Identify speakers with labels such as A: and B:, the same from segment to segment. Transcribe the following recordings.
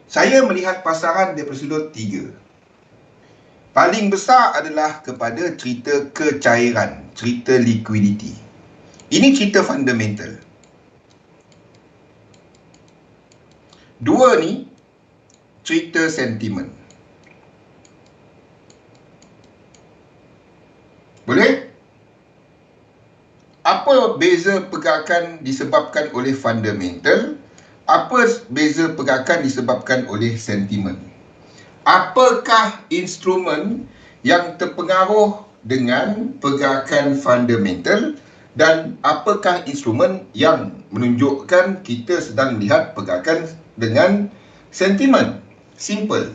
A: Saya melihat pasaran daripada sudut 3. Paling besar adalah kepada cerita kecairan, cerita liquidity. Ini cerita fundamental. 2 ni cerita sentimen. Boleh? Apa beza pergerakan disebabkan oleh fundamental? Apa beza pergerakan disebabkan oleh sentimen? Apakah instrumen yang terpengaruh dengan pergerakan fundamental dan apakah instrumen yang menunjukkan kita sedang melihat pergerakan dengan sentimen? Simple.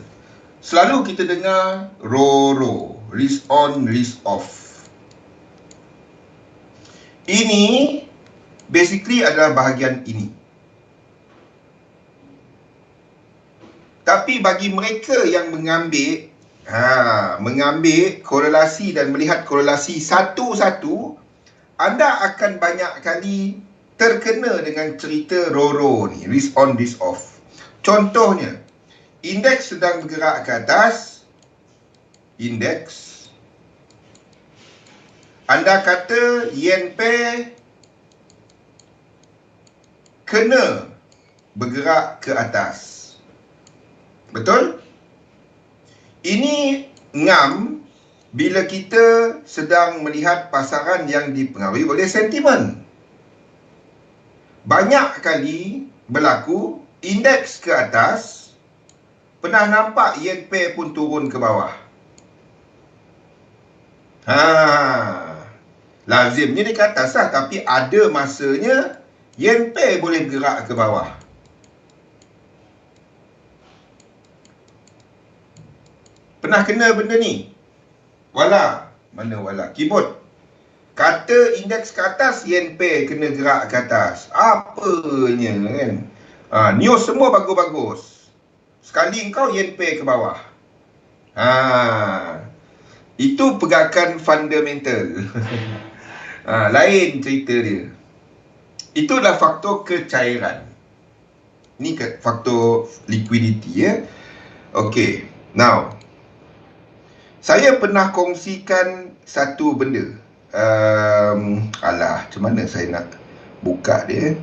A: Selalu kita dengar RORO, risk on, risk off. Ini basically adalah bahagian ini. Tapi bagi mereka yang mengambil korelasi dan melihat korelasi satu-satu, anda akan banyak kali terkena dengan cerita RORO ni, risk on, risk off. Contohnya, indeks sedang bergerak ke atas, indeks. Anda kata yen pair kena bergerak ke atas. Betul? Ini ngam bila kita sedang melihat pasaran yang dipengaruhi oleh sentimen. Banyak kali berlaku indeks ke atas, pernah nampak yen pair pun turun ke bawah. Lazimnya dia ke atas lah, tapi ada masanya yen pair boleh bergerak ke bawah. Pernah kena benda ni? Wala. Mana wala? Keyboard. Kata indeks ke atas, yen pair kena gerak ke atas. Apanya kan? News semua bagus-bagus. Sekali engkau yen pair ke bawah. Itu pergerakan fundamental. Lain cerita dia. Itu adalah faktor kecairan. Ni faktor liquidity ya. Okey. Now, saya pernah kongsikan satu benda. Macam mana saya nak buka dia?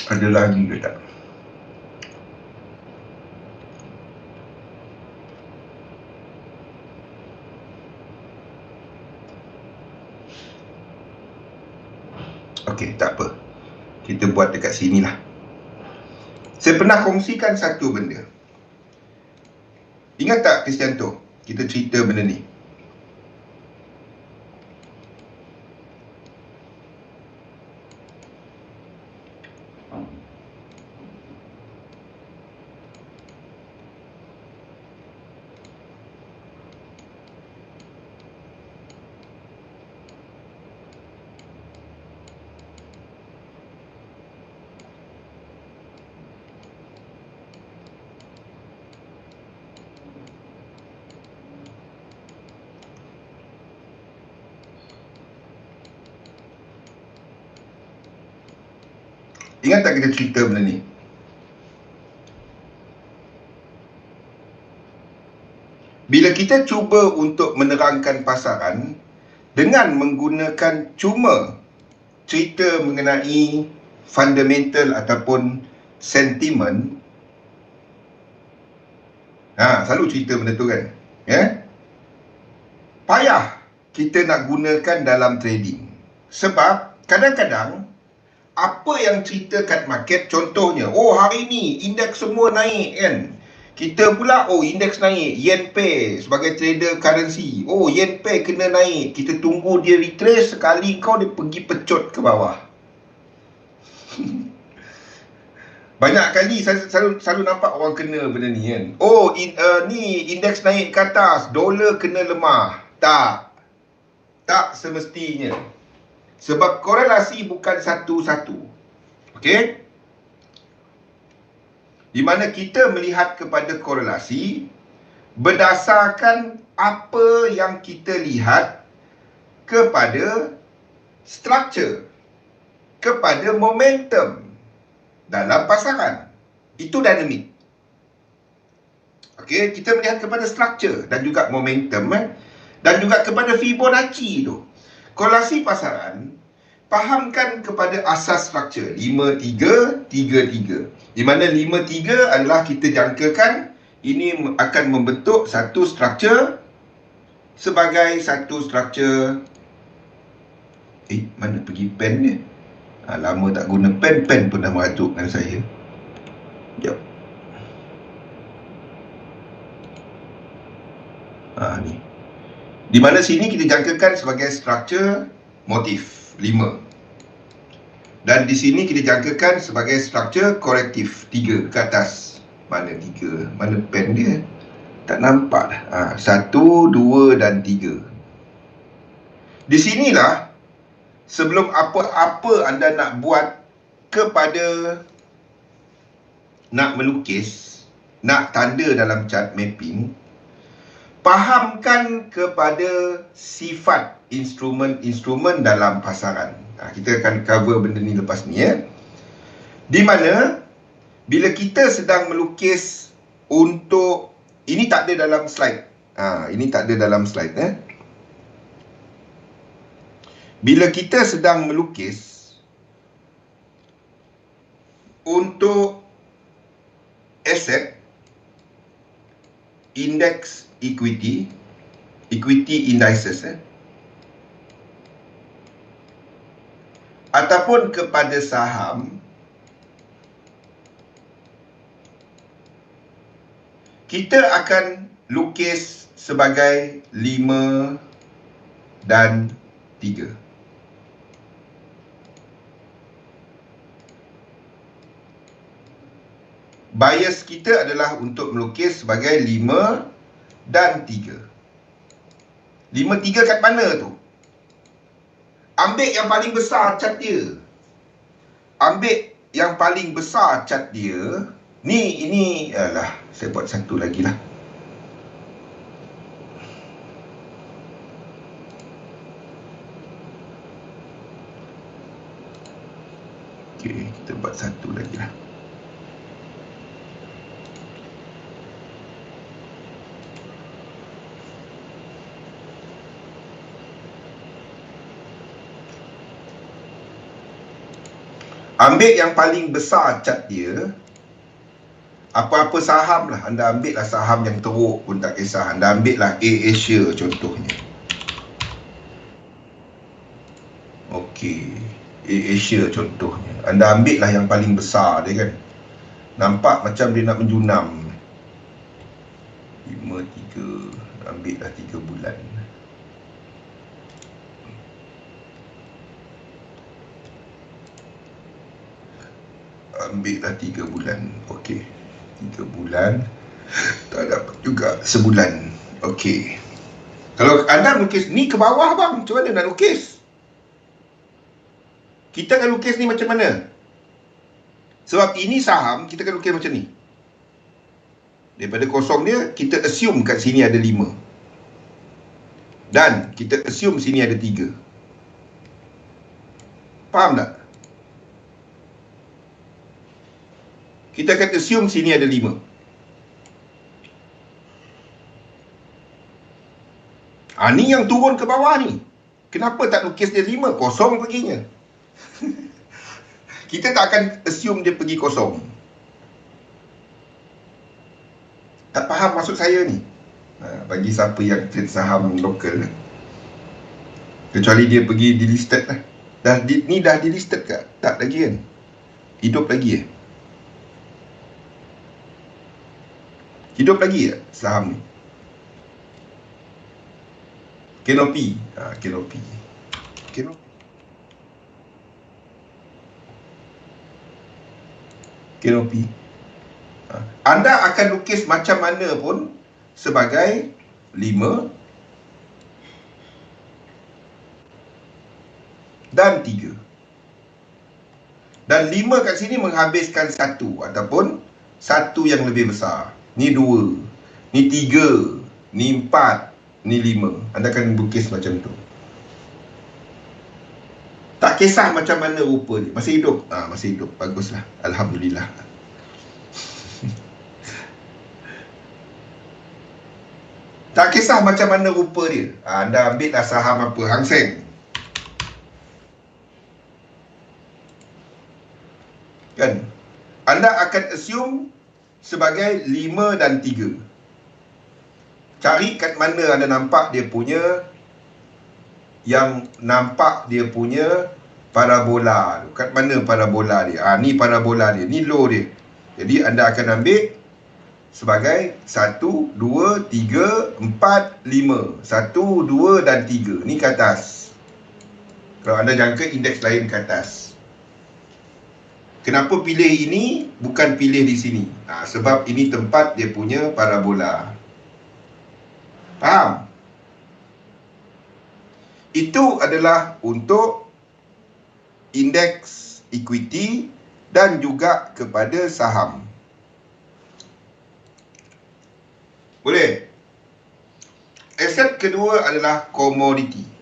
A: Ada lagi ke tak? Okey, tak apa. Kita buat dekat sini lah. Saya pernah kongsikan satu benda. Ingat tak Kristianto? Kita cerita benda ni. Ingat tak kita cerita benda ni? Bila kita cuba untuk menerangkan pasaran dengan menggunakan cuma cerita mengenai fundamental ataupun sentimen, selalu cerita benda tu kan, ya? Payah kita nak gunakan dalam trading. Sebab kadang-kadang apa yang cerita kat market, contohnya, hari ni indeks semua naik kan. Kita pula, indeks naik, yen pair sebagai trader currency, yen pair kena naik. Kita tunggu dia retrace, sekali kau dia pergi pecut ke bawah. Banyak kali saya selalu nampak orang kena benda ni kan. Ni indeks naik ke atas, dolar kena lemah. Tak semestinya. Sebab korelasi bukan satu-satu. Okey? Di mana kita melihat kepada korelasi berdasarkan apa yang kita lihat kepada struktur kepada momentum dalam pasaran. Itu dinamik. Okey, kita melihat kepada struktur dan juga momentum dan juga kepada Fibonacci tu. Korelasi pasaran, fahamkan kepada asas struktur 5333. Di mana 53 adalah kita jangkakan ini akan membentuk satu struktur sebagai satu struktur. Mana pergi pen dia? Lama tak guna pen pun dah merajuk dengan saya. Sekejap. Ni. Di mana sini kita jangkakan sebagai struktur motif 5. Dan di sini kita jangkakan sebagai struktur korektif 3 ke atas. Mana 3? Mana pen dia? Tak nampak dah. 1, 2 dan 3. Di sinilah sebelum apa-apa anda nak buat kepada nak melukis, nak tanda dalam chart mapping, fahamkan kepada sifat instrumen-instrumen dalam pasaran. Kita akan cover benda ni lepas ni Di mana bila kita sedang melukis untuk, ini tak ada dalam slide. Ini tak ada dalam slide Bila kita sedang melukis untuk aset, index equity indices ataupun kepada saham, kita akan lukis sebagai 5 dan 3. Bias kita adalah untuk melukis sebagai 5 dan 3. 5, 3 kat mana tu? Ambil yang paling besar cat dia. Ambil yang paling besar cat dia. Ini saya buat satu lagi lah. Okey, kita buat satu lagi lah. Ambil yang paling besar cat dia. Apa-apa saham lah. Anda ambil lah saham yang teruk pun tak kisah. Anda ambil lah AirAsia contohnya. Okey, AirAsia contohnya. Anda ambil lah yang paling besar dia kan. Nampak macam dia nak menjunam. 5, 3. Ambil lah 3 bulan. Ambil lah 3 bulan. Okey, 3 bulan. Tak dapat juga sebulan. Okey. Kalau anda lukis ni ke bawah bang, macam mana nak lukis? Kita akan lukis ni macam mana? Sebab ini saham, kita akan lukis macam ni. Daripada kosong dia, kita assume kat sini ada 5. Dan kita assume sini ada 3. Faham tak? Kita akan assume sini ada 5. Ni yang turun ke bawah ni. Kenapa tak lukis dia 5? Kosong perginya. Kita tak akan assume dia pergi kosong. Tak faham maksud saya ni? Bagi siapa yang trade saham lokal, kecuali dia pergi delisted lah. Ni dah delisted ke? Tak lagi kan? Hidup lagi Hidup lagi saham ni? Canopy. Canopy. Anda akan lukis macam mana pun sebagai 5 dan 3. Dan 5 kat sini menghabiskan 1 ataupun 1 yang lebih besar. Ni 2, ni 3, ni 4, ni 5. Anda akan lukis macam tu. Tak kisah macam mana rupa dia. Masih hidup? Masih hidup. Baguslah. Alhamdulillah. Tak kisah macam mana rupa dia. Anda ambil lah saham apa? Hang Seng. Kan? Anda akan assume sebagai 5 dan 3. Cari kat mana anda nampak dia punya, yang nampak dia punya parabola. Kat mana parabola dia? Ni parabola dia. Ni low dia. Jadi anda akan ambil sebagai 1, 2, 3, 4, 5. 1, 2 dan 3. Ni ke atas. Kalau anda jangka indeks lain ke atas. Kenapa pilih ini, bukan pilih di sini? Sebab ini tempat dia punya parabola. Faham? Itu adalah untuk indeks equity dan juga kepada saham. Boleh? Aset kedua adalah komoditi.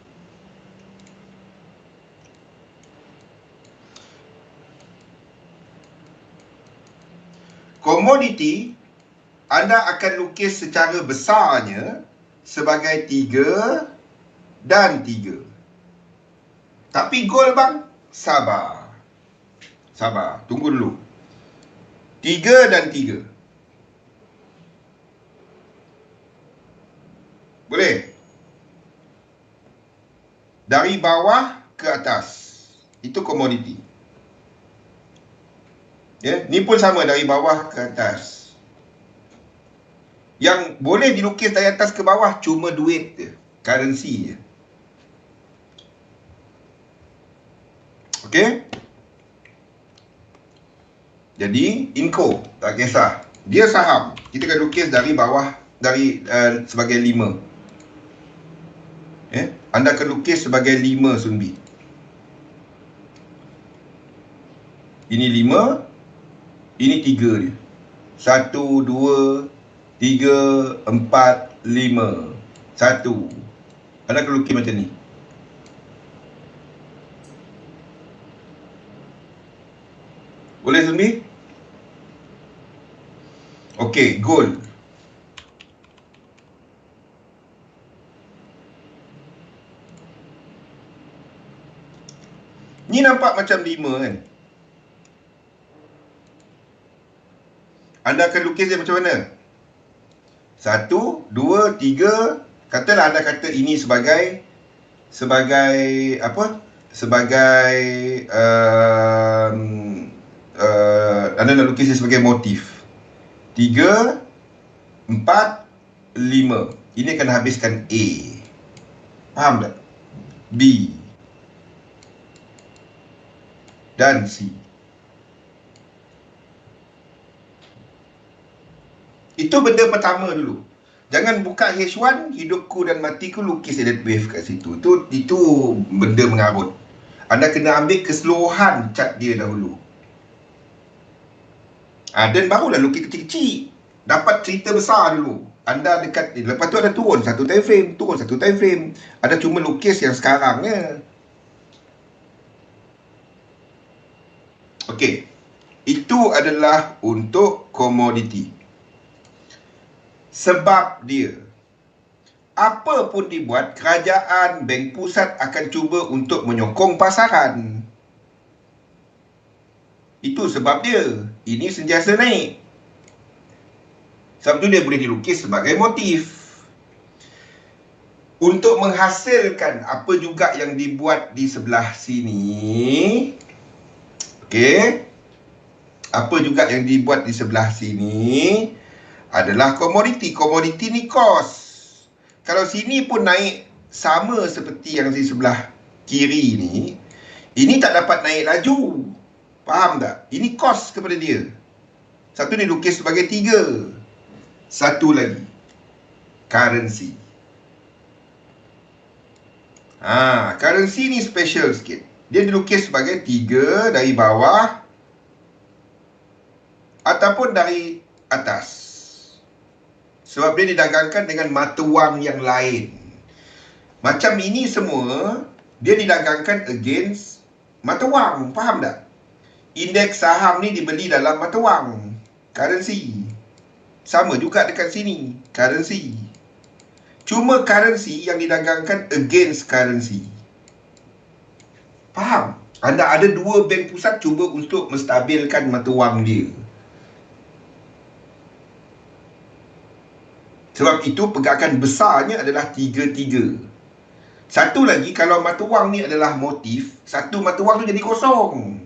A: Komoditi, anda akan lukis secara besarnya sebagai 3 dan 3. Tapi gold bang, sabar. Sabar, tunggu dulu. 3 dan 3. Boleh? Dari bawah ke atas. Itu komoditi. Ya, ni pun sama dari bawah ke atas. Yang boleh dilukis dari atas ke bawah cuma duit je, currency je. Okey? Jadi Inco tak kisah. Dia saham. Kita akan lukis dari bawah, dari sebagai 5. Anda akan lukis sebagai 5 sumbi. Ini 5. Ini 3 dia. 1, 2, 3, 4, 5. 1. Anda akan lukis macam ni. Boleh sumbi? Okey, gold. Ni nampak macam 5 kan? Anda akan lukis dia macam mana? 1, 2, 3. Katalah anda kata ini sebagai apa? Sebagai anda nak lukis dia sebagai motif. 3, 4, 5. Ini akan habiskan A. Faham tak? B dan C. Itu benda pertama dulu. Jangan buka H1, hidupku dan matiku, lukis edit wave kat situ. Itu benda mengarut. Anda kena ambil keseluruhan cat dia dahulu. Dan barulah lukis kecil-kecil. Dapat cerita besar dulu. Anda dekat ni. Lepas tu ada turun satu time frame, turun satu time frame. Ada cuma lukis yang sekarangnya. Okey. Itu adalah untuk komoditi. Sebab dia, apa pun dibuat, kerajaan, bank pusat akan cuba untuk menyokong pasaran. Itu sebab dia. Ini sentiasa naik. Sebab tu dia boleh dilukis sebagai motif. Untuk menghasilkan apa juga yang dibuat di sebelah sini. Okey. Apa juga yang dibuat di sebelah sini adalah komoditi. Komoditi ni kos. Kalau sini pun naik sama seperti yang di sebelah kiri ni, ini tak dapat naik laju. Faham tak? Ini kos kepada dia. Satu ni lukis sebagai 3. Satu lagi, currency. Currency ni special sikit. Dia dilukis sebagai 3 dari bawah ataupun dari atas. Sebab dia didagangkan dengan mata wang yang lain. Macam ini semua, dia didagangkan against mata wang. Faham tak? Indeks saham ni dibeli dalam mata wang, currency. Sama juga dekat sini, currency. Cuma currency yang didagangkan against currency. Faham? Anda ada dua bank pusat cuba untuk menstabilkan mata wang dia. Sebab itu pergerakan besarnya adalah 3-3. Satu lagi, kalau mata wang ni adalah motif, satu mata wang tu jadi kosong.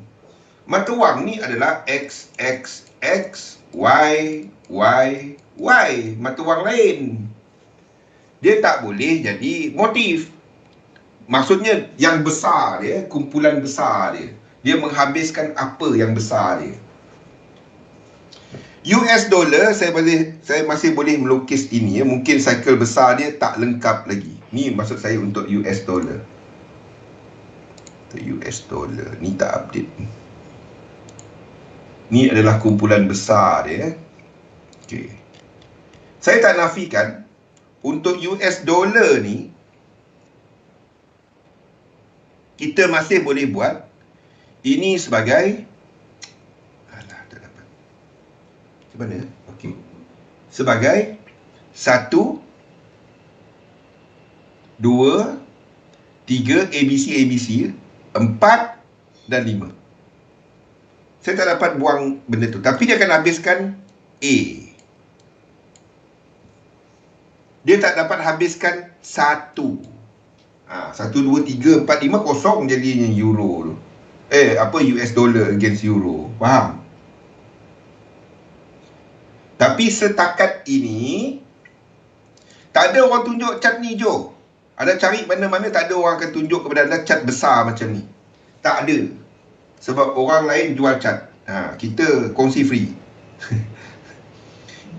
A: Mata wang ni adalah X, X, X, Y, Y, Y. Mata wang lain. Dia tak boleh jadi motif. Maksudnya yang besar dia, kumpulan besar dia. Dia menghabiskan apa yang besar dia. US dollar, saya masih boleh melukis ini ya. Mungkin cycle besar dia tak lengkap lagi. Ni maksud saya untuk US dollar. US dollar ni tak update. Ni adalah kumpulan besar dia. Okey. Saya tak nafikan untuk US dollar ni kita masih boleh buat ini sebagai mana? Okey. Sebagai 1, 2, 3 ABC, 4 dan 5. Saya tak dapat buang benda tu, tapi dia akan habiskan A. Dia tak dapat habiskan 1. 1, 2, 3, 4, 5 kosong jadinya euro tu. US dollar against euro. Faham? Tapi setakat ini tak ada orang tunjuk chart ni, Jo. Ada cari mana-mana, tak ada orang akan tunjuk kepada anda chart besar macam ni. Tak ada. Sebab orang lain jual chart. Kita kongsi free.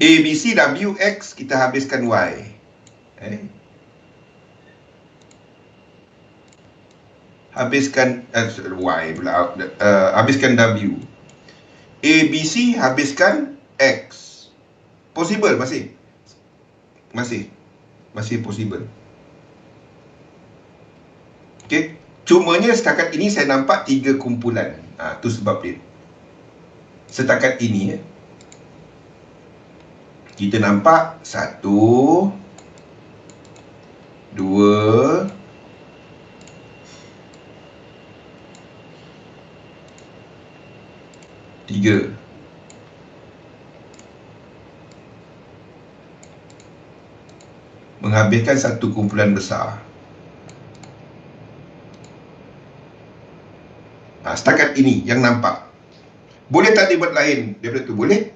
A: A, B, C, W, X, kita habiskan Y. Habiskan Y pula. Habiskan W. A, B, C, habiskan X. Possible masih possible. Okey, cumanya setakat ini saya nampak 3 kumpulan. Tu sebab dia. Setakat ini kita nampak 1, 2, 3. Menghabiskan satu kumpulan besar. Setakat ini yang nampak. Boleh tak dibuat lain daripada tu? Boleh.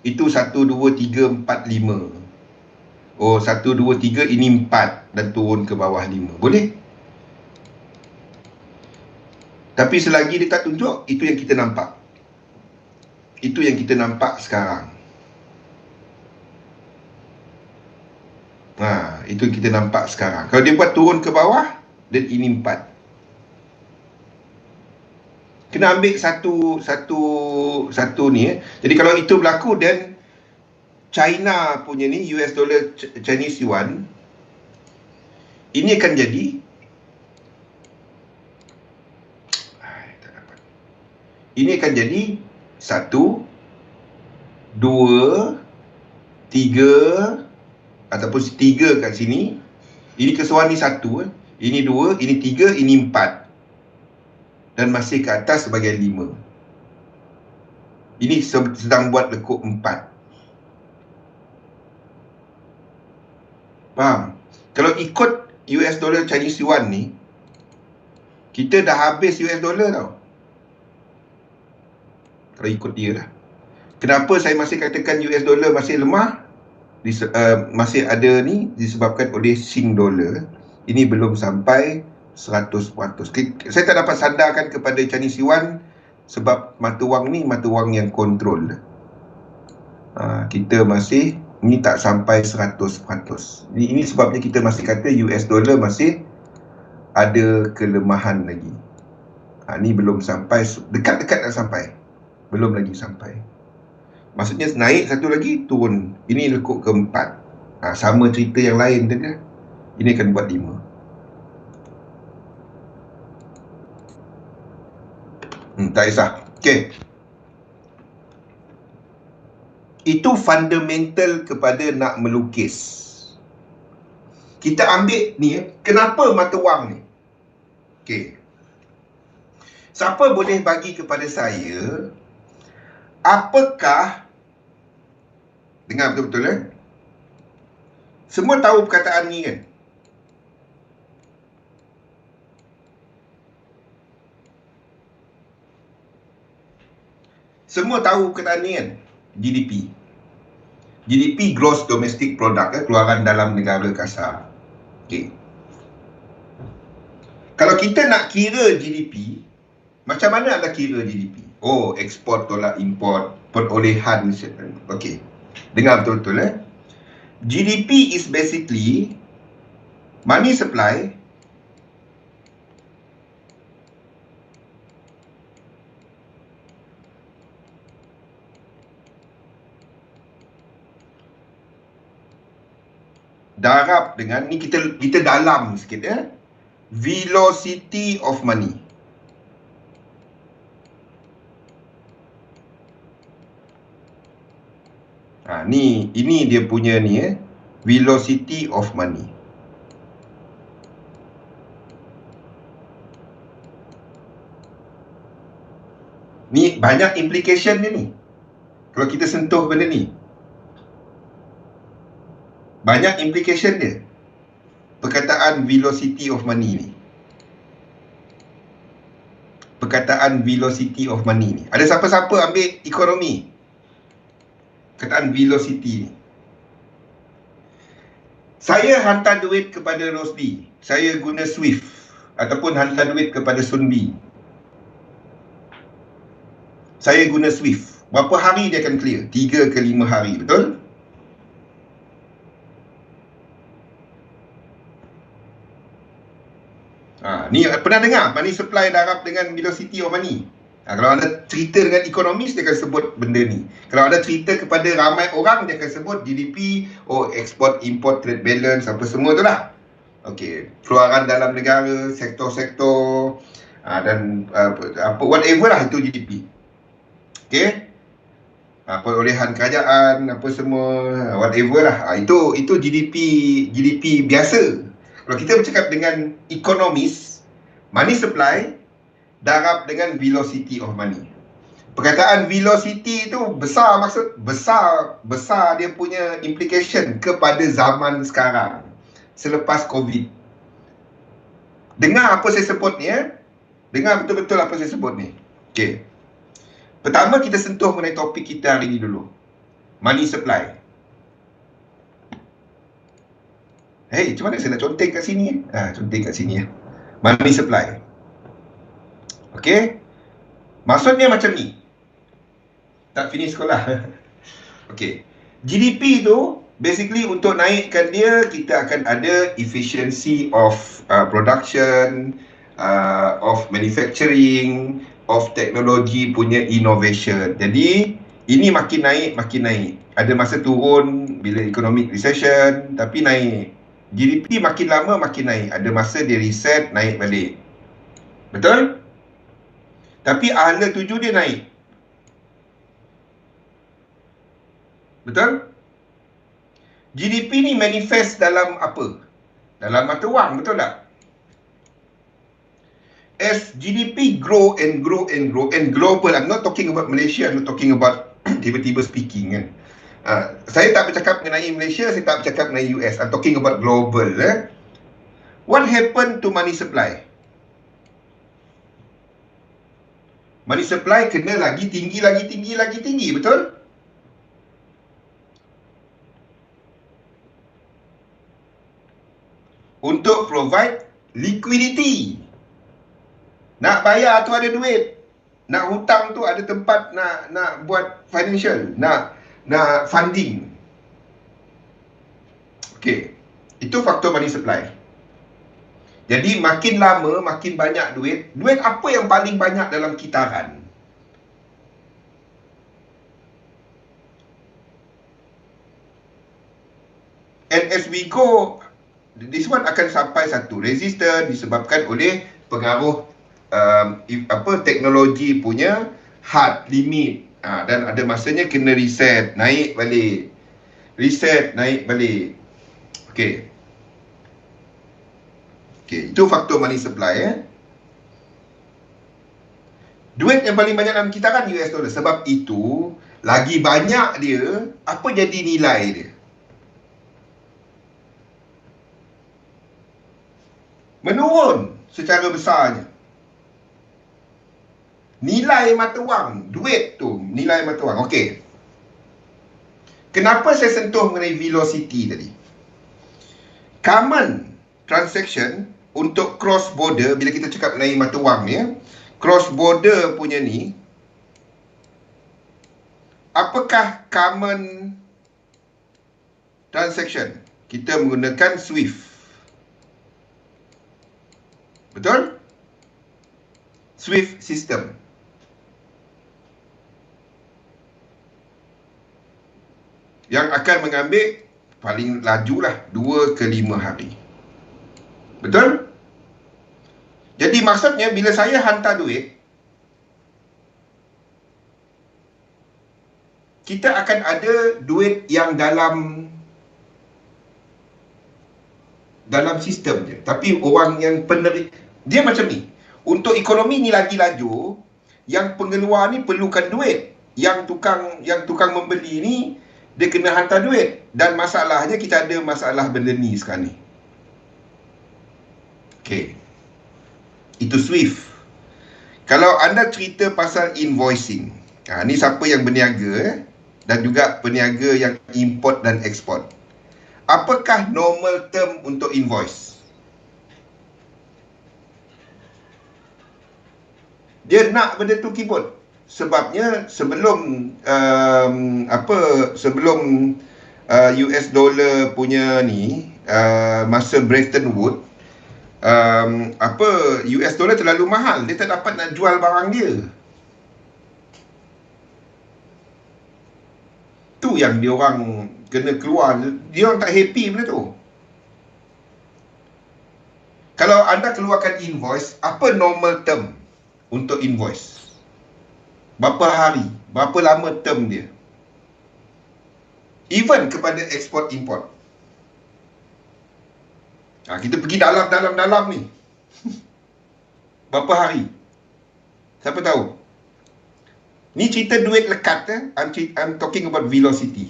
A: Itu 1, 2, 3, 4, 5. Oh, 1, 2, 3 ini 4 dan turun ke bawah 5. Boleh. Tapi selagi dia tak tunjuk, itu yang kita nampak. Itu yang kita nampak sekarang. Itu kita nampak sekarang. Kalau dia buat turun ke bawah, dan ini 4. Kena ambil satu ni. Jadi kalau itu berlaku, dan China punya ni, US dollar Chinese yuan, ini akan jadi ini akan jadi 1, 2, 3, ataupun 3 kat sini. Ini keseluruhan ni 1, ini 2, ini 3, ini 4. Dan masih ke atas sebagai 5. Ini sedang buat lekuk 4. Faham? Kalau ikut US dollar Chinese yuan ni, kita dah habis US dollar tau. Kalau ikut dia lah. Kenapa saya masih katakan US dollar masih lemah? Masih ada ni disebabkan oleh Sing dollar. Ini belum sampai 100%. Saya tak dapat sandarkan kepada Chinese yuan sebab mata wang ni mata wang yang kontrol. Kita masih ni tak sampai 100%. Ini sebabnya kita masih kata US dollar masih ada kelemahan lagi. Ni belum sampai, dekat-dekat dah sampai. Belum lagi sampai. Maksudnya naik satu lagi, turun. Ini lekuk ke 4. Sama cerita yang lain tadi. Ini akan buat 5. Tak kisah. Okey. Itu fundamental kepada nak melukis. Kita ambil ni, kenapa mata wang ni? Okey. Siapa boleh bagi kepada saya, apakah, dengar betul-betul semua tahu perkataan ni kan? Semua tahu perkataan ni kan? GDP. GDP, Gross Domestic Product, keluaran dalam negara kasar. Okay. Kalau kita nak kira GDP, macam mana anda kira GDP? Oh, ekspor tolak import, perolehan. Okay. Dengar betul-betul GDP is basically money supply darab dengan, ni kita dalam sikit velocity of money. Ini dia punya ni velocity of money. Ni banyak implication dia ni. Kalau kita sentuh benda ni, banyak implication dia. Perkataan velocity of money ni. Perkataan velocity of money ni. Ada siapa-siapa ambil ekonomi? Perkataan velocity ni. Saya hantar duit kepada Rosdi, saya guna Swift, ataupun hantar duit kepada Sunbi, saya guna Swift. Berapa hari dia akan clear? 3 ke 5 hari, betul? Ni pernah dengar money supply darab dengan velocity of money? Kalau anda cerita dengan ekonomis, dia akan sebut benda ni. Kalau anda cerita kepada ramai orang, dia akan sebut GDP, export, import, trade balance, apa semua tu lah. Okey, keluaran dalam negara, sektor-sektor, dan whatever lah, itu GDP. Okey, perolehan kerajaan, apa semua, whatever lah. Itu GDP biasa. Kalau kita bercakap dengan ekonomis, money supply darab dengan velocity of money. Perkataan velocity itu besar, maksud besar dia punya implication kepada zaman sekarang selepas COVID. Dengar apa saya sebut ni Dengar betul-betul apa saya sebut ni. Okey. Pertama kita sentuh mengenai topik kita hari ni dulu. Money supply. Macam mana saya nak conteng kat sini? Conteng kat sini Money supply. Okey. Maksudnya macam ni. Tak finish sekolah. Okey. GDP tu basically untuk naikkan dia, kita akan ada efficiency of production, of manufacturing, of technology punya innovation. Jadi ini makin naik. Ada masa turun bila economic recession, tapi naik. GDP makin lama makin naik. Ada masa dia reset, naik balik. Betul? Tapi hala tuju dia naik. Betul? GDP ni manifest dalam apa? Dalam mata wang, betul tak? As GDP grow and global, I'm not talking about Malaysia, I'm not talking about tiba-tiba speaking kan. Saya tak bercakap mengenai Malaysia, saya tak bercakap mengenai US. I'm talking about global. What happened to money supply? Money supply kena lagi tinggi, betul? Untuk provide liquidity. Nak bayar tu ada duit. Nak hutang tu ada tempat nak buat financial, nak funding. Okey. Itu faktor money supply. Jadi makin lama makin banyak duit. Duit apa yang paling banyak dalam kitaran? And as we go, this one akan sampai satu resistance disebabkan oleh pengaruh teknologi punya hard limit. Dan ada masanya kena reset, naik balik. Reset, naik balik. Okey. Okey, itu faktor money supply. Duit yang paling banyak dalam kita kan US dollar. Sebab itu, lagi banyak dia, apa jadi nilai dia? Menurun secara besarnya. Nilai mata wang, duit tu, nilai mata wang. Okey. Kenapa saya sentuh mengenai velocity tadi? Common transaction untuk cross border, bila kita cakap mengenai mata wang ni, cross border punya ni, apakah common transaction? Kita menggunakan SWIFT. Betul? SWIFT system. Yang akan mengambil paling laju lah 2 ke 5 hari. Betul? Jadi maksudnya bila saya hantar duit, kita akan ada duit yang dalam sistem je. Tapi orang yang dia macam ni. Untuk ekonomi ni lagi laju, yang pengeluar ni perlukan duit. Yang tukang membeli ni, dia kena hantar duit. Dan masalahnya kita ada masalah benda ni sekarang ni. Okey. Itu SWIFT. Kalau anda cerita pasal invoicing, ni siapa yang berniaga dan juga peniaga yang import dan ekspor. Apakah normal term untuk invoice? Dia nak benda tu keyboard. Sebabnya sebelum US dollar punya ni, masa Bretton Woods, US dollar terlalu mahal, dia tak dapat nak jual barang dia. Tu yang dia orang kena keluar, dia orang tak happy benda tu. Kalau anda keluarkan invoice, apa normal term untuk invoice? Berapa hari, berapa lama term dia? Even kepada export import. Kita pergi dalam ni. Berapa hari? Siapa tahu? Ni cerita duit lekat. I'm talking about velocity.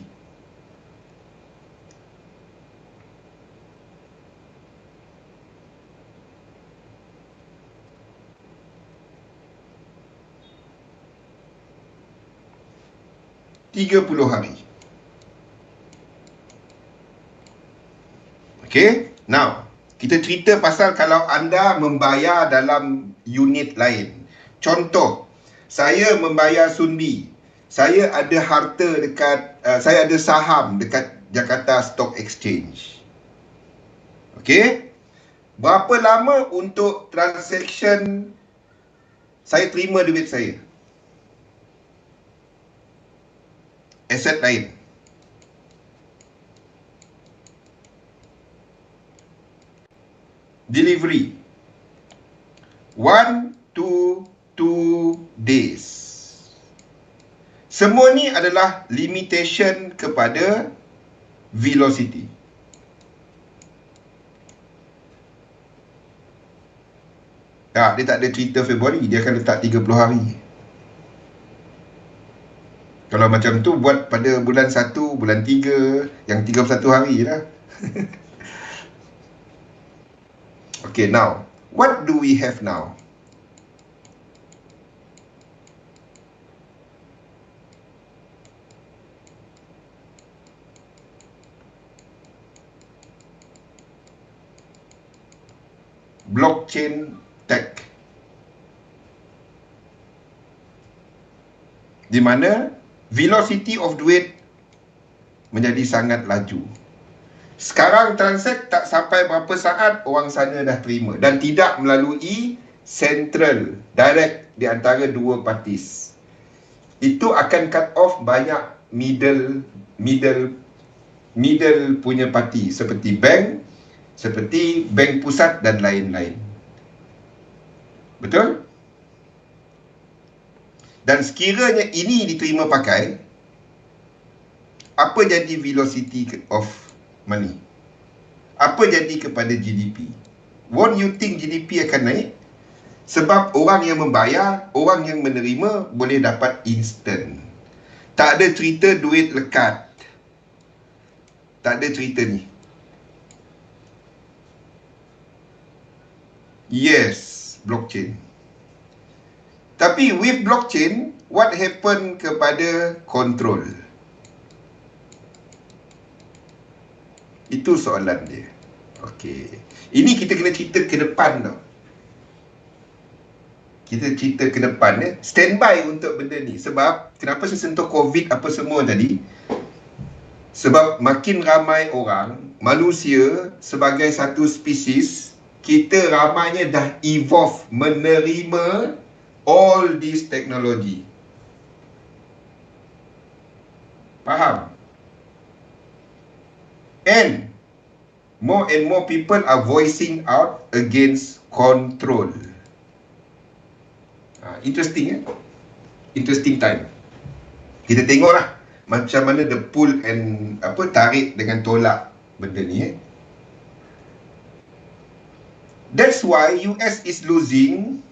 A: $30 hari. Okay? Now, kita cerita pasal kalau anda membayar dalam unit lain. Contoh, saya membayar Sunbi. Saya ada harta dekat, saya ada saham dekat Jakarta Stock Exchange. Okay? Berapa lama untuk transaction saya terima duit saya? Aset lain. Delivery 1 to 2 days. Semua ni adalah limitation kepada velocity. Dia tak ada cerita Februari, dia akan letak 30 hari. Kalau macam tu buat pada bulan 1, bulan 3, yang 31 hari lah. Okay, now, what do we have now? Blockchain tech. Di mana velocity of duit menjadi sangat laju. Sekarang transact tak sampai berapa saat orang sana dah terima dan tidak melalui central direct di antara dua parties. Itu akan cut off banyak middle punya parti seperti bank pusat dan lain-lain. Betul? Dan sekiranya ini diterima pakai, apa jadi velocity of money? Apa jadi kepada GDP? Won't you think GDP akan naik? Sebab orang yang membayar, orang yang menerima boleh dapat instant. Tak ada cerita duit lekat. Tak ada cerita ni. Yes, blockchain. Tapi with blockchain, what happen kepada control? Itu soalan dia. Okey. Ini kita kena cerita ke depan tau. Kita cerita ke depan ya. Standby untuk benda ni. Sebab, kenapa saya sentuh COVID apa semua tadi? Sebab makin ramai orang, manusia sebagai satu spesies, kita ramainya dah evolve menerima all this technology. Faham? And more people are voicing out against control. Interesting ya? Interesting time. Kita tengoklah macam mana the pull and tarik dengan tolak benda ni That's why US is losing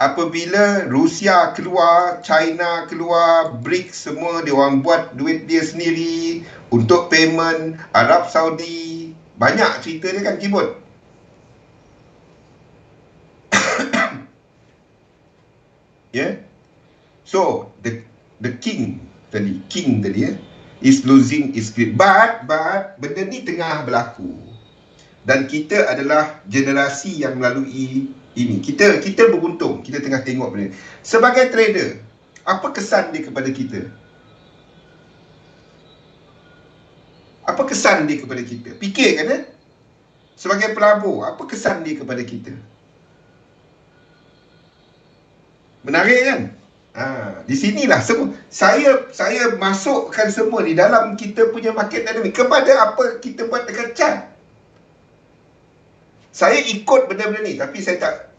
A: apabila Rusia keluar, China keluar, BRICS semua dia orang buat duit dia sendiri untuk payment, Arab Saudi, banyak cerita dia kan keyboard. Yeah. So the king tadi is losing his grip. But benda ni tengah berlaku. Dan kita adalah generasi yang melalui ini. Kita beruntung, kita tengah tengok benda ni. Sebagai trader, apa kesan dia kepada kita? Apa kesan dia kepada kita? Fikirkan ya. Sebagai pelabur, apa kesan dia kepada kita? Menarik kan? Di sinilah semua saya masukkan semua ni dalam kita punya market dynamic kepada apa kita buat dekat chart. Saya ikut benda-benda ni tapi saya tak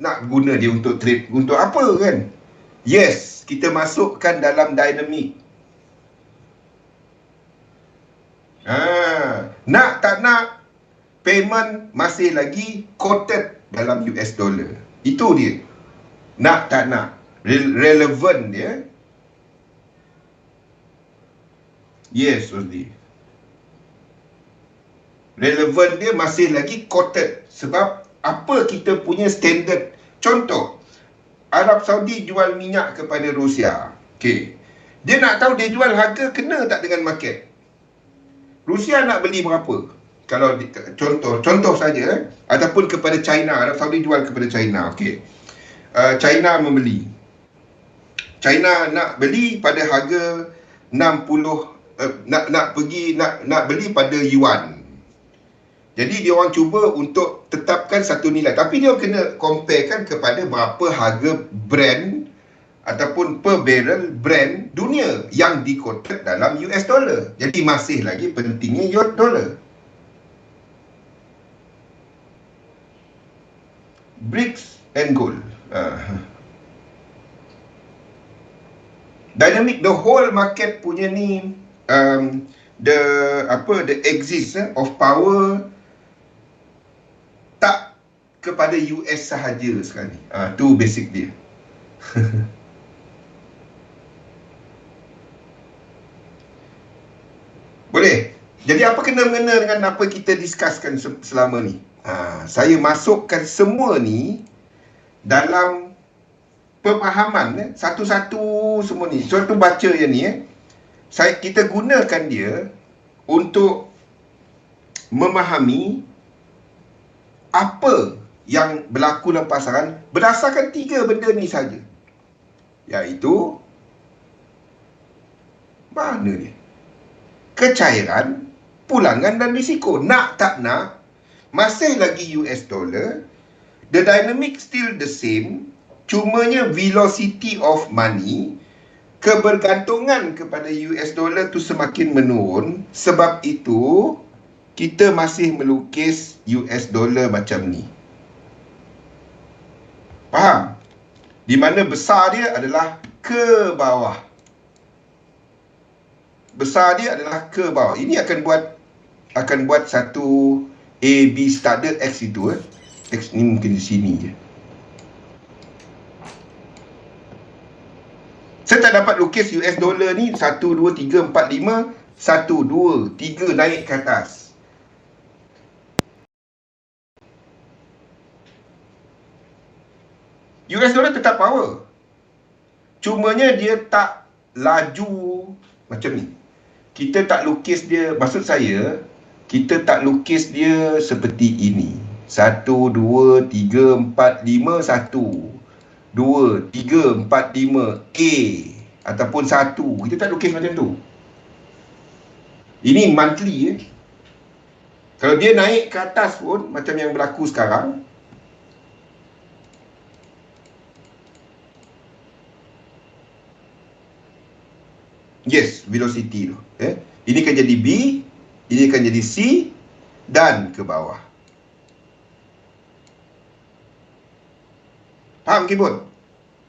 A: nak guna dia untuk trade. Untuk apa kan? Yes, kita masukkan dalam dynamic. Nak tak nak, payment masih lagi quoted dalam US dollar. Itu dia. Nak tak nak. Relevan dia. Yes, Uzdi. Relevan dia masih lagi quoted. Sebab apa kita punya standard. Contoh, Arab Saudi jual minyak kepada Rusia. Okay. Dia nak tahu dia jual harga kena tak dengan market. Rusia nak beli berapa? Kalau contoh saja, ataupun kepada China, Arab Saudi jual kepada China. Okay. China membeli. China nak beli pada harga 60 nak beli pada yuan. Jadi dia orang cuba untuk tetapkan satu nilai. Tapi dia kena comparekan kepada berapa harga brand ataupun per barrel brand dunia yang di-quoted dalam US dollar. Jadi masih lagi pentingnya US dollar. BRICS and gold. Dynamic, the whole market punya ni the axis of power tak kepada US sahaja sekarang ni. Tu basic dia. Boleh? Jadi apa kena-mengena dengan apa kita discusskan selama ni? Saya masukkan semua ni dalam pemahaman satu-satu semua ni. Contoh baca yang ni kita gunakan dia untuk memahami apa yang berlaku dalam pasaran berdasarkan 3 benda ni saja. Iaitu mana dia? Kecairan, pulangan dan risiko. Nak tak nak, masih lagi US dollar, the dynamic still the same, cumanya velocity of money, kebergantungan kepada US dollar tu semakin menurun. Sebab itu kita masih melukis US dollar macam ni. Faham? Di mana besar dia adalah ke bawah. Besar dia adalah ke bawah. Ini akan buat satu A, B standard X itu. X ni mungkin di sini je. Saya tak dapat lukis US dollar ni 1, 2, 3, 4, 5. 1, 2, 3 naik ke atas. US dollar tetap power. Cumanya dia tak laju macam ni. Kita tak lukis dia, maksud saya, kita tak lukis dia seperti ini. 1, 2, 3, 4, 5, 1. 2, 3, 4, 5, A. Ataupun 1. Kita tak lukis macam tu. Ini monthly. Kalau dia naik ke atas pun, macam yang berlaku sekarang, yes, velocity tu. Ini akan jadi B, ini akan jadi C, dan ke bawah. Faham Kibun?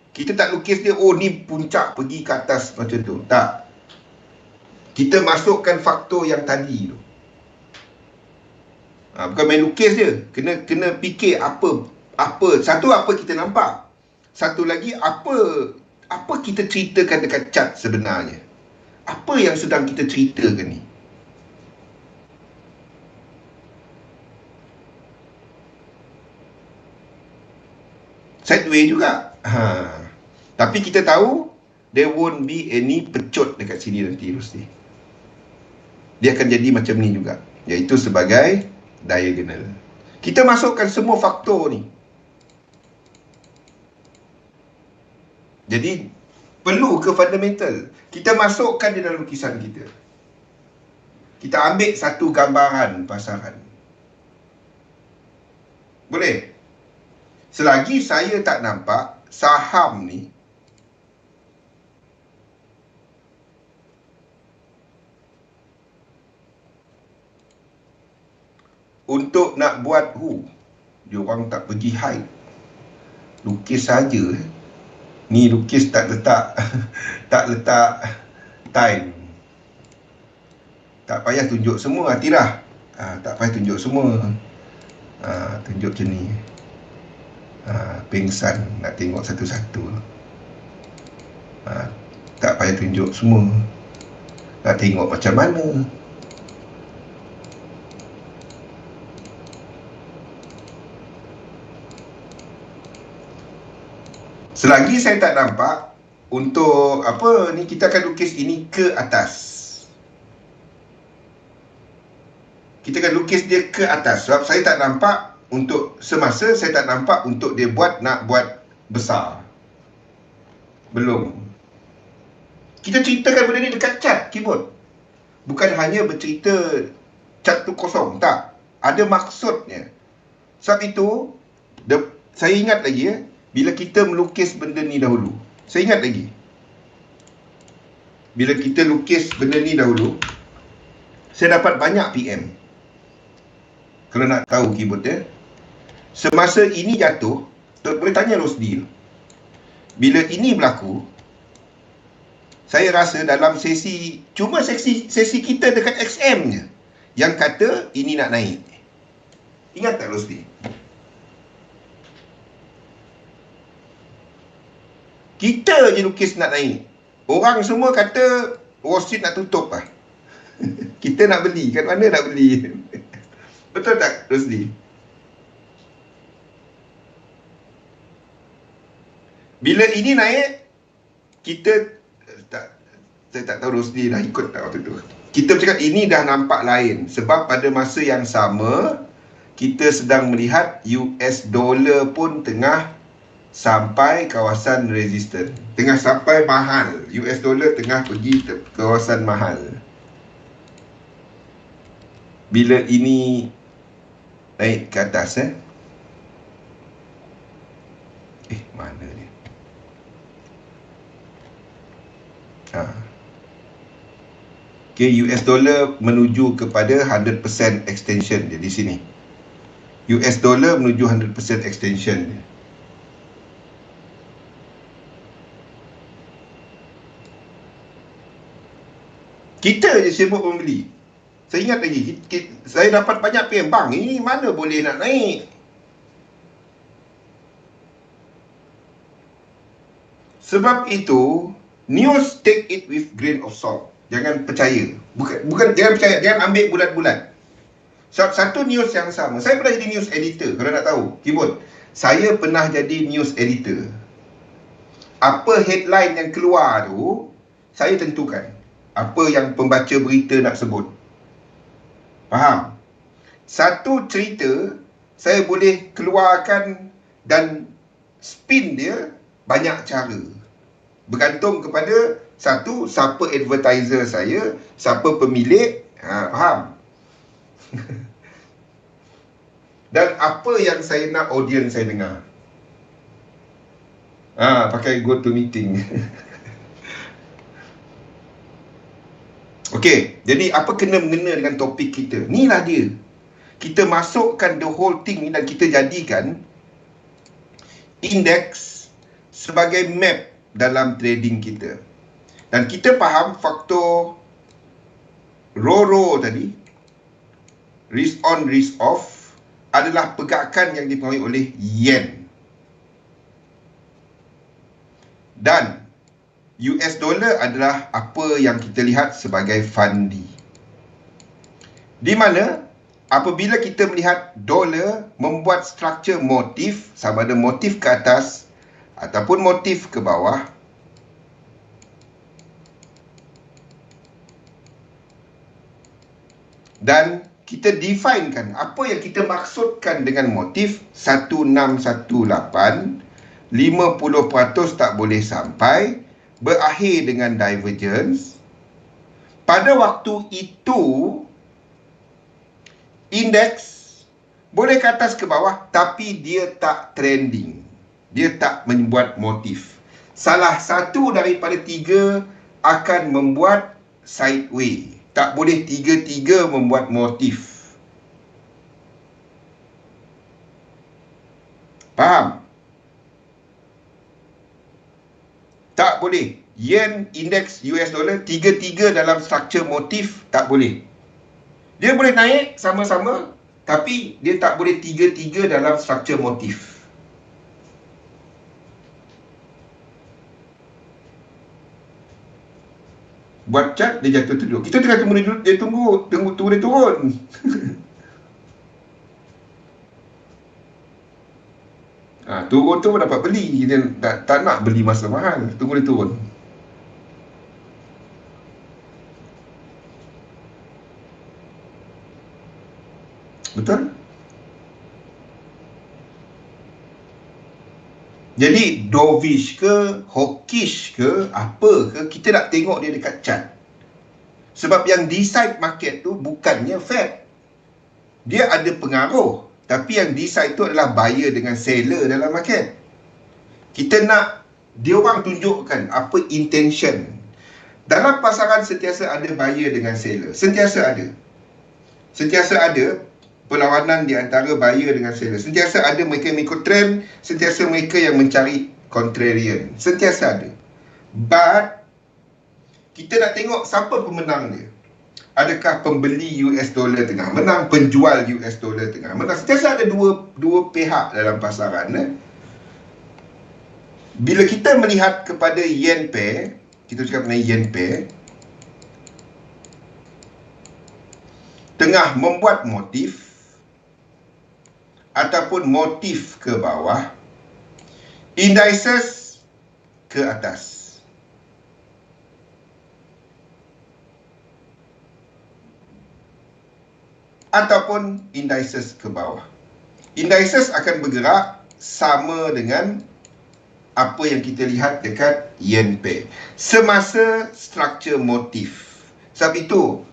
A: Kita tak lukis dia, oh ni puncak pergi ke atas macam tu. Tak. Kita masukkan faktor yang tadi tu. Bukan main lukis je. Kena fikir apa. Satu, apa kita nampak. Satu lagi, apa kita ceritakan dekat chart sebenarnya. Apa yang sedang kita ceritakan ni. Sideway juga. Tapi kita tahu there won't be any pecut dekat sini nanti Rusdi. Dia akan jadi macam ni juga, iaitu sebagai diagonal. Kita masukkan semua faktor ni. Jadi perlu ke fundamental. Kita masukkan di dalam lukisan kita. Kita ambil satu gambaran pasaran. Boleh? Selagi saya tak nampak saham ni untuk nak buat dia orang tak pergi hide, lukis saja. Ni lukis tak letak tak letak time. Tak payah tunjuk semua Atirah. Tak payah tunjuk semua. Tunjuk macam ni. Pengsan nak tengok satu-satu. Tak payah tunjuk semua. Nak tengok macam mana. Selagi saya tak nampak untuk apa ni, kita akan lukis ini ke atas. Kita akan lukis dia ke atas sebab saya tak nampak untuk semasa, saya tak nampak untuk dia nak buat besar. Belum. Kita ceritakan benda ni dekat chat keyboard. Bukan hanya bercerita chat tu kosong, tak. Ada maksudnya. Sebab itu saya ingat lagi bila kita melukis benda ni dahulu. Saya ingat lagi. Bila kita lukis benda ni dahulu, saya dapat banyak PM. Kalau nak tahu keyboard dia. Semasa ini jatuh, boleh tanya Rosdi. Bila ini berlaku, saya rasa dalam sesi, cuma sesi kita dekat XM je, yang kata ini nak naik. Ingat tak Rosdi? Kita je lukis nak naik. Orang semua kata Wall Street nak tutup lah. Kita nak beli. Kat mana nak beli? Betul tak Rosdi? Bila ini naik, saya tak tahu Rosdi dah ikut tak waktu tu. Kita bercakap ini dah nampak lain. Sebab pada masa yang sama, kita sedang melihat US dollar pun tengah sampai kawasan resisten. Tengah sampai mahal. US dollar tengah pergi ke kawasan mahal. Bila ini naik ke atas mana dia? Okay, US dollar menuju kepada 100% extension dia di sini. US dollar menuju 100% extension dia. Kita je sibuk membeli. Saya ingat lagi, saya dapat banyak PM, bang, ini mana boleh nak naik? Sebab itu, news take it with grain of salt. Jangan percaya. Bukan jangan percaya, jangan ambil bulat-bulat. Satu news yang sama. Saya pernah jadi news editor, kalau nak tahu. Keyboard. Saya pernah jadi news editor. Apa headline yang keluar tu, saya tentukan. Apa yang pembaca berita nak sebut. Faham? Satu cerita, saya boleh keluarkan dan spin dia banyak cara. Bergantung kepada satu, siapa advertiser saya, siapa pemilik, faham? Dan apa yang saya nak audience saya dengar. Pakai go to meeting. Okey, jadi apa kena-mengena dengan topik kita? Inilah dia. Kita masukkan the whole thing ni dan kita jadikan indeks sebagai map dalam trading kita. Dan kita faham faktor RORO tadi, risk on, risk off, adalah pergerakan yang dipengaruhi oleh yen. Dan US dollar adalah apa yang kita lihat sebagai fundi. Di mana apabila kita melihat dolar membuat struktur motif, sama ada motif ke atas ataupun motif ke bawah, dan kita definekan apa yang kita maksudkan dengan motif 1618, 50% tak boleh sampai, berakhir dengan divergence. Pada waktu itu, indeks boleh ke atas ke bawah, tapi dia tak trending. Dia tak membuat motif. Salah satu daripada tiga akan membuat sideway. Tak boleh tiga-tiga membuat motif. Faham? Tak boleh. Yen, indeks, US dollar, tiga-tiga dalam struktur motif, tak boleh. Dia boleh naik sama-sama, tapi dia tak boleh tiga-tiga dalam struktur motif. Buat chart, dia jatuh duduk. Kita tengah tunggu dia tunggu dia turun. Turun tu dapat beli. Kita tak nak beli masa mahal. Tunggu dia turun. Betul? Jadi dovish ke, hawkish ke, apa ke, kita nak tengok dia dekat chart. Sebab yang decide market tu bukannya Fed. Dia ada pengaruh, tapi yang decide tu adalah buyer dengan seller dalam market. Kita nak dia orang tunjukkan apa intention. Dalam pasaran sentiasa ada buyer dengan seller. Sentiasa ada. Sentiasa ada perlawanan di antara buyer dengan seller. Sentiasa ada mereka yang ikut trend, sentiasa mereka yang mencari contrarian. Sentiasa ada. But kita nak tengok siapa pemenang dia. Adakah pembeli US dollar tengah menang, penjual US dollar tengah menang. Sentiasa ada dua pihak dalam pasaran. Bila kita melihat kepada yen pair, kita cakap mengenai yen pair, tengah membuat motif ataupun motif ke bawah, indices ke atas. Ataupun indices ke bawah. Indices akan bergerak sama dengan apa yang kita lihat dekat yen pair semasa struktur motif. Sebab itu,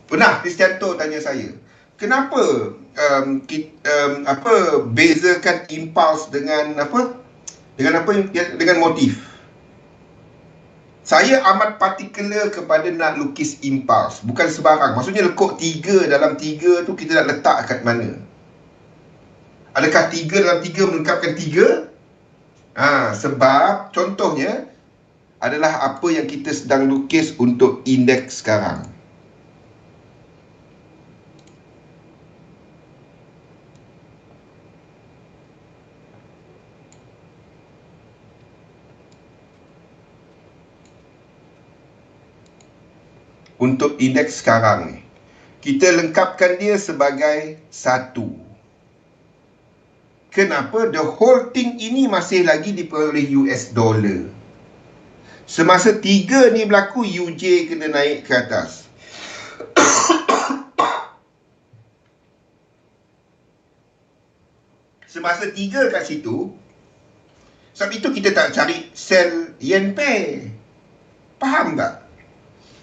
A: pernah Kristianto tanya saya, kenapa bezakan impulse dengan dengan motif? Saya amat particular kepada nak lukis impulse, bukan sebarang. Maksudnya lekuk 3 dalam 3 tu kita nak letak kat mana? Adakah 3 dalam 3 melengkapkan 3? Sebab contohnya adalah apa yang kita sedang lukis untuk indeks sekarang. Untuk indeks sekarang ni, kita lengkapkan dia sebagai 1. Kenapa? The whole thing ini masih lagi diperoleh US dollar. Semasa 3 ni berlaku, UJ kena naik ke atas. Semasa 3 kat situ, sebab itu kita tak cari sell yen pair. Faham tak?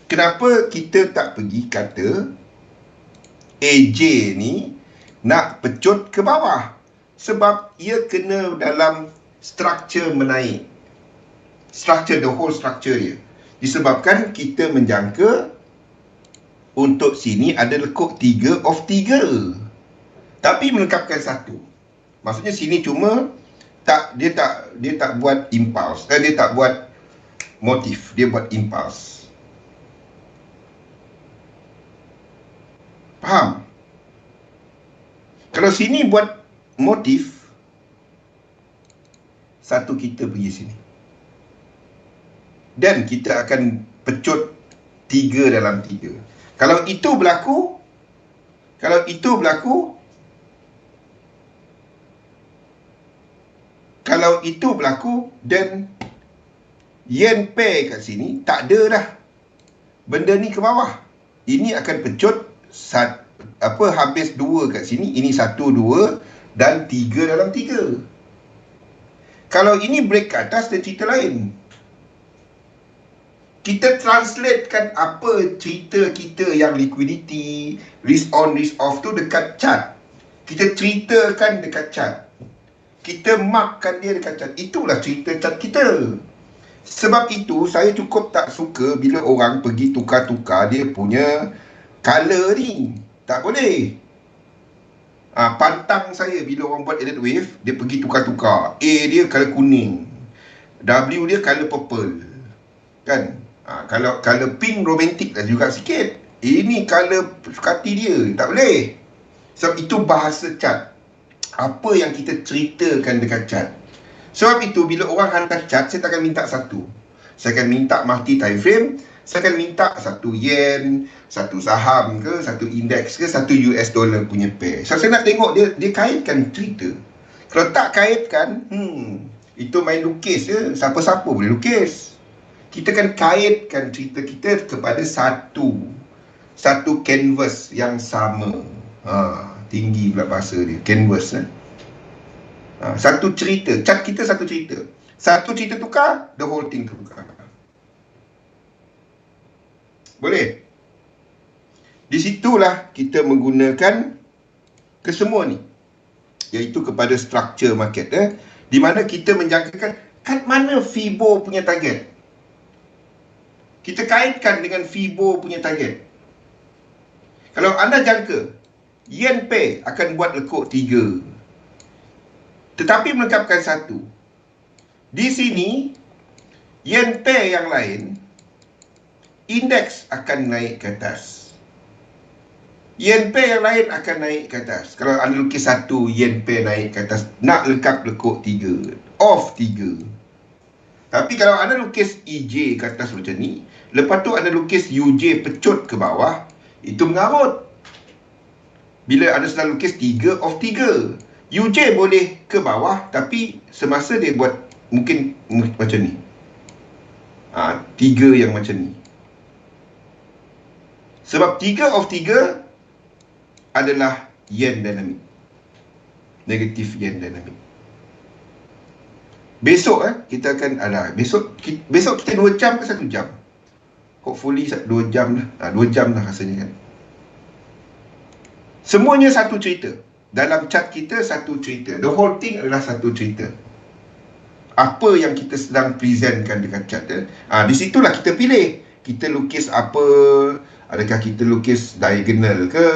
A: Kenapa kita tak pergi kata AJ ni nak pecut ke bawah? Sebab ia kena dalam structure menaik. Structure, the whole structure dia. Disebabkan kita menjangka untuk sini ada lekuk 3 of 3. Tapi melengkapkan 1. Maksudnya sini cuma dia tak buat impulse. Dia tak buat motif, dia buat impulse. Faham? Kalau sini buat motif, 1 kita pergi sini. Dan kita akan pecut 3 dalam 3. Kalau itu berlaku, dan yen pair kat sini, tak ada dah benda ni ke bawah. Ini akan pecut habis 2 kat sini, ini 1, 2 dan 3 dalam 3. Kalau ini break ke atas, dan cerita lain. Kita translatekan apa cerita kita yang liquidity, risk on, risk off tu dekat chart. Kita ceritakan dekat chart. Kita markkan dia dekat chart. Itulah cerita chart kita. Sebab itu, saya cukup tak suka bila orang pergi tukar-tukar dia punya color ni. Tak boleh. Pantang saya bila orang buat edit wave, dia pergi tukar-tukar. A dia color kuning, W dia color purple. Kan? Kalau color pink romantik lah juga sikit. Ini color suka hati dia. Tak boleh. Sebab itu bahasa chart. Apa yang kita ceritakan dekat chart. Sebab itu bila orang hantar chart, saya tak akan minta 1. Saya akan minta multi time frame. Saya akan minta 1 yen, 1 saham ke, 1 indeks ke, 1 US dollar punya pair. So, saya nak tengok dia kaitkan cerita. Kalau tak kaitkan, itu main lukis je. Siapa-siapa boleh lukis. Kita akan kaitkan cerita kita kepada satu canvas yang sama. Tinggi pula bahasa dia, canvas. Satu cerita, chart kita satu cerita. Satu cerita tukar, the whole thing tukar. Boleh? Di situlah kita menggunakan kesemua ni, iaitu kepada structure market, di mana kita menjangkakan kat mana Fibo punya target. Kita kaitkan dengan Fibo punya target. Kalau anda jangka yen pair akan buat lekuk 3, tetapi melengkapkan 1. Di sini yen pair yang lain, indeks akan naik ke atas. Yen pair yang lain akan naik ke atas. Kalau anda lukis 1 yen pair naik ke atas, nak lengkap lekuk 3, off 3. Tapi kalau anda lukis EJ ke atas macam ni, lepas tu anda lukis UJ pecut ke bawah, itu mengarut. Bila anda sedang lukis 3 off 3, UJ boleh ke bawah, tapi semasa dia buat mungkin macam ni. 3 yang macam ni. Sebab 3 off 3 adalah yen dynamic. Negatif yen dynamic. Besok kita akan besok kita 2 jam ke 1 jam? Hopefully 2 jam lah. 2 jam lah rasanya kan. Semuanya satu cerita. Dalam chart kita satu cerita. The whole thing adalah satu cerita. Apa yang kita sedang presentkan dekat chart. Di situlah kita pilih. Kita lukis apa? Adakah kita lukis diagonal ke?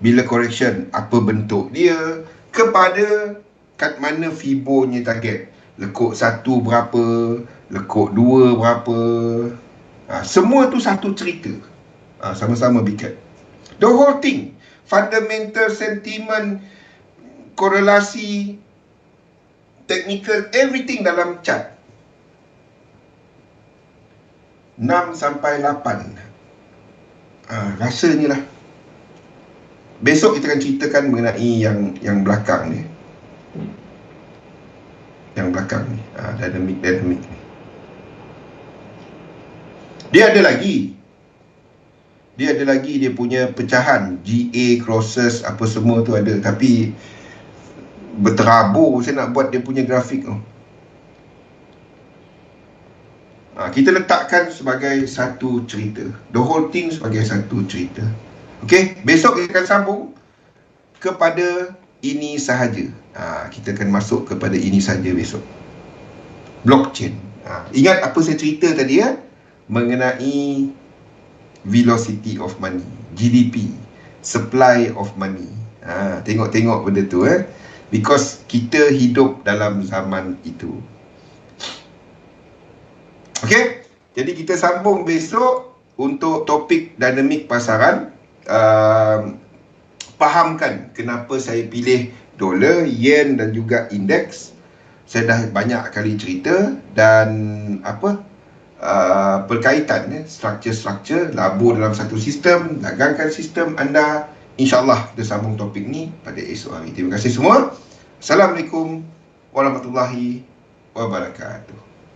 A: Bila correction, apa bentuk dia? Kepada kat mana Fibo-nya target. Lekuk 1 berapa? lekuk 2 berapa. Semua tu satu cerita. Sama-sama bikin. The whole thing, fundamental, sentiment, korelasi, technical, everything dalam chart. 6 sampai 8. Rasanya lah. Besok kita akan ceritakan mengenai yang belakang ni. Yang belakang ni, dynamic ni. Dia ada lagi dia punya pecahan GA, crosses, apa semua tu ada. Tapi berterabur saya nak buat dia punya grafik tu. Kita letakkan sebagai satu cerita. The whole thing sebagai satu cerita. Okey, besok kita akan sambung kepada ini sahaja. Kita akan masuk kepada ini sahaja besok. Blockchain. Ingat apa saya cerita tadi ya? Mengenai velocity of money, GDP, supply of money. Tengok-tengok benda tu because kita hidup dalam zaman itu. Okey, jadi kita sambung besok untuk topik dinamik pasaran. Fahamkan kenapa saya pilih dolar, yen dan juga indeks. Saya dah banyak kali cerita dan perkaitan struktur-struktur, labur dalam satu sistem, dagangkan sistem anda. InsyaAllah kita sambung topik ni pada esok hari. Terima kasih semua. Assalamualaikum warahmatullahi wabarakatuh.